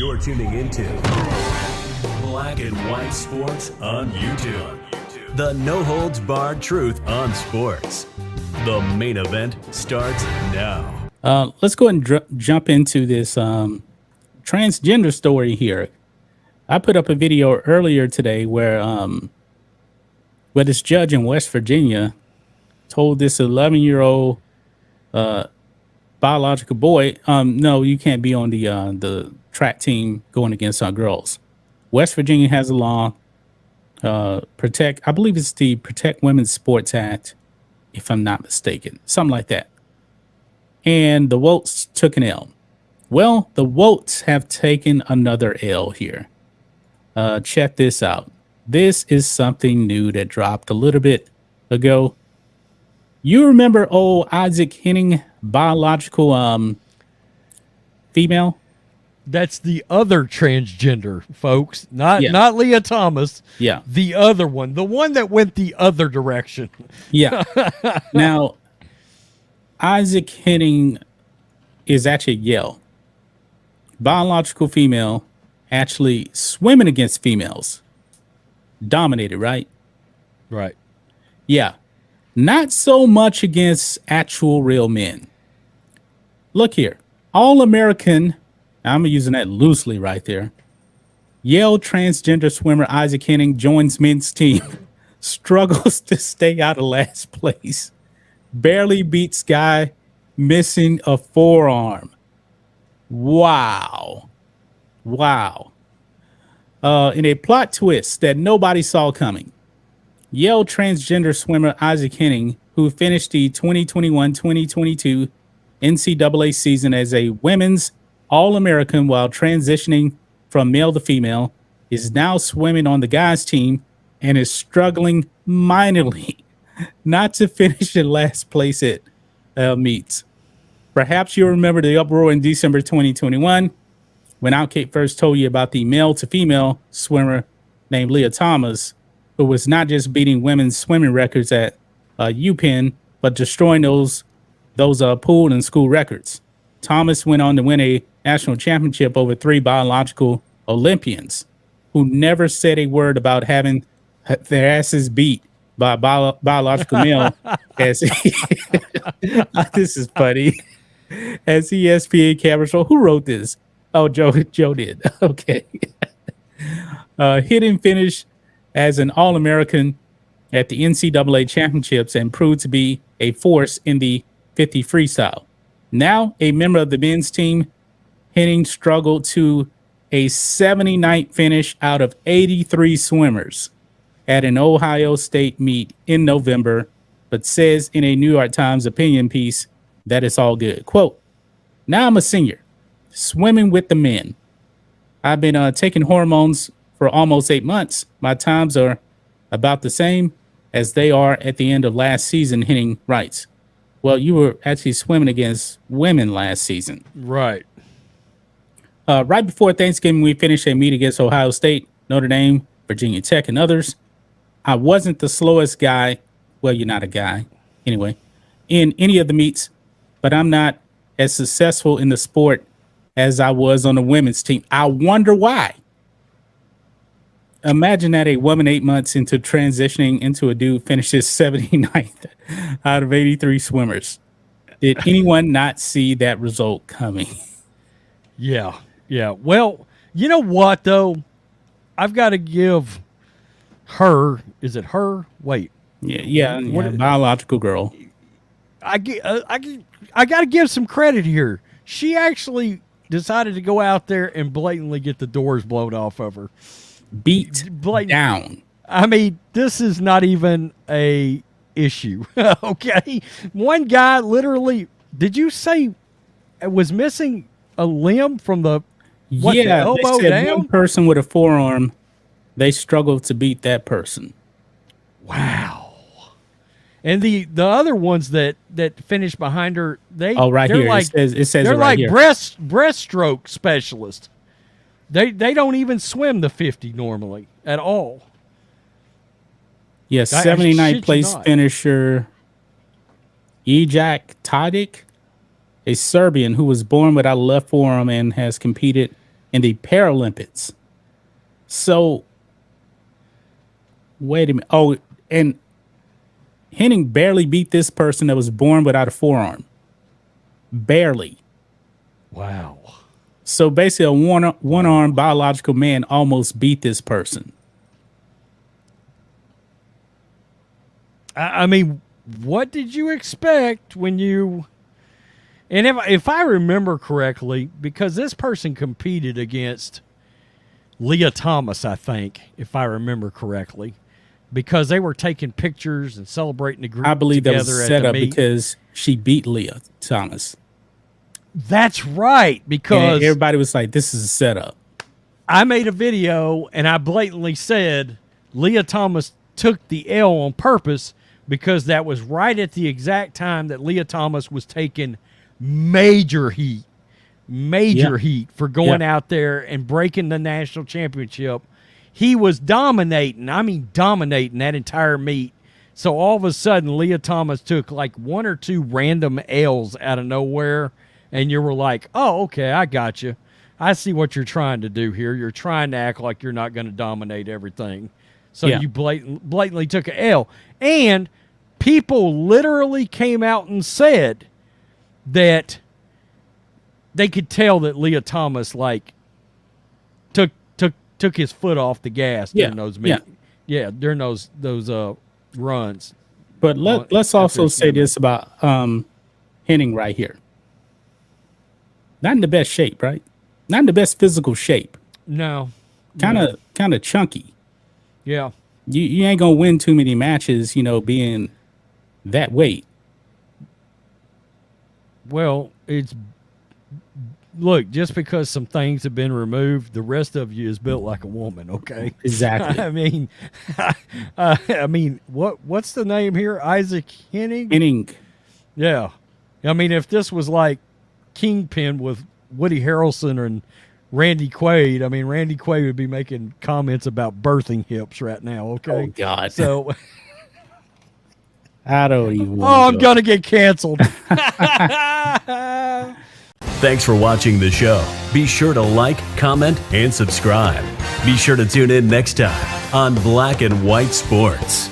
You're tuning into Black and White Sports on YouTube. The no-holds-barred truth on sports. The main event starts now. Let's go ahead and jump into this transgender story here. I put up a video earlier today where this judge in West Virginia told this 11-year-old biological boy, no, you can't be on the track team going against our girls. West Virginia has a law, I believe it's the Protect Women's Sports Act, if I'm not mistaken, something like that. And the Wotes took an L. Well, the Wotes have taken another L here. Check this out. This is something new that dropped a little bit ago. You remember old Isaac Henning, biological female? That's the other transgender, folks. Not Leah Thomas. Yeah. The other one. The one that went the other direction. Yeah. Now, Isaac Henning is actually Yale. Biological female, actually swimming against females. Dominated, right? Right. Yeah. Not so much against actual real men. Look here. All-American, I'm using that loosely right there. Yale transgender swimmer Isaac Henning joins men's team. Struggles to stay out of last place. Barely beats guy missing a forearm. Wow. In a plot twist that nobody saw coming, Yale transgender swimmer Isaac Henning, who finished the 2021-2022 NCAA season as a women's All-American while transitioning from male to female, is now swimming on the guys' team and is struggling minorly not to finish in last place at meets. Perhaps you remember the uproar in December 2021 when Outkick first told you about the male-to-female swimmer named Leah Thomas, who was not just beating women's swimming records at UPenn, but destroying those pool and school records. Thomas went on to win a national championship over 3 biological Olympians who never said a word about having their asses beat by a biological male. This is funny. As ESPN camera show, who wrote this? Oh, Joe did. Okay. Hidden finish as an All-American at the NCAA championships and proved to be a force in the 50 freestyle. Now a member of the men's team, Henning struggled to a 79th finish out of 83 swimmers at an Ohio State meet in November, but says in a New York Times opinion piece that it's all good. Quote, "Now I'm a senior, swimming with the men. I've been taking hormones for almost 8 months. My times are about the same as they are at the end of last season," Henning writes. Well, you were actually swimming against women last season. Right. Right before Thanksgiving, we finished a meet against Ohio State, Notre Dame, Virginia Tech, and others. I wasn't the slowest guy. Well, you're not a guy. Anyway, in any of the meets, but I'm not as successful in the sport as I was on the women's team. I wonder why. Imagine that a woman 8 months into transitioning into a dude finishes 79th out of 83 swimmers. Did anyone not see that result coming? Yeah. Well, you know what, though? I've got to give her, is it her? Wait. Yeah, biological girl. I got to give some credit here. She actually decided to go out there and blatantly get the doors blown off of her. Beat down. I mean, this is not even a issue. Okay. One guy literally, did you say was missing a limb from the elbow they said down? One person with a forearm, they struggled to beat that person. Wow. And the other ones that finished behind her, they're here. Like, it says they're it like right here. breaststroke specialists. They don't even swim the 50 normally at all. Yes, 79th place finisher Ejak Tadic, a Serbian who was born without a left forearm and has competed in the Paralympics. So, wait a minute. Oh, and Henning barely beat this person that was born without a forearm. Barely. Wow. So basically, a one-armed biological man almost beat this person. I mean, what did you expect when you... And if I remember correctly, because this person competed against Leah Thomas, I think, if I remember correctly, because they were taking pictures and celebrating the group. I believe that was together set at the up meet. because she beat Leah Thomas. That's right, because And everybody was like, this is a setup. I made a video and I blatantly said Leah Thomas took the L on purpose because that was right at the exact time that Leah Thomas was taking major heat for going out there and breaking the national championship. He was dominating that entire meet. So all of a sudden, Leah Thomas took like one or two random L's out of nowhere, and you were like, oh, okay, I got you. I see what you're trying to do here. You're trying to act like you're not going to dominate everything. So you blatantly took an L. And people literally came out and said that they could tell that Leah Thomas like took his foot off the gas during those during those runs. But let's also say this about Henning right here. Not in the best shape, right? Not in the best physical shape. No. Kind of chunky. Yeah. You ain't gonna win too many matches, being that weight. Well, look, just because some things have been removed, the rest of you is built like a woman, okay? Exactly. I mean, what's the name here? Isaac Henning? Henning. Yeah. I mean, if this was like Kingpin with Woody Harrelson and Randy Quaid, I mean, Randy Quaid would be making comments about birthing hips right now, okay? Oh, God. So... I don't even I'm going to get canceled. Thanks for watching the show. Be sure to like, comment, and subscribe. Be sure to tune in next time on Black and White Sports.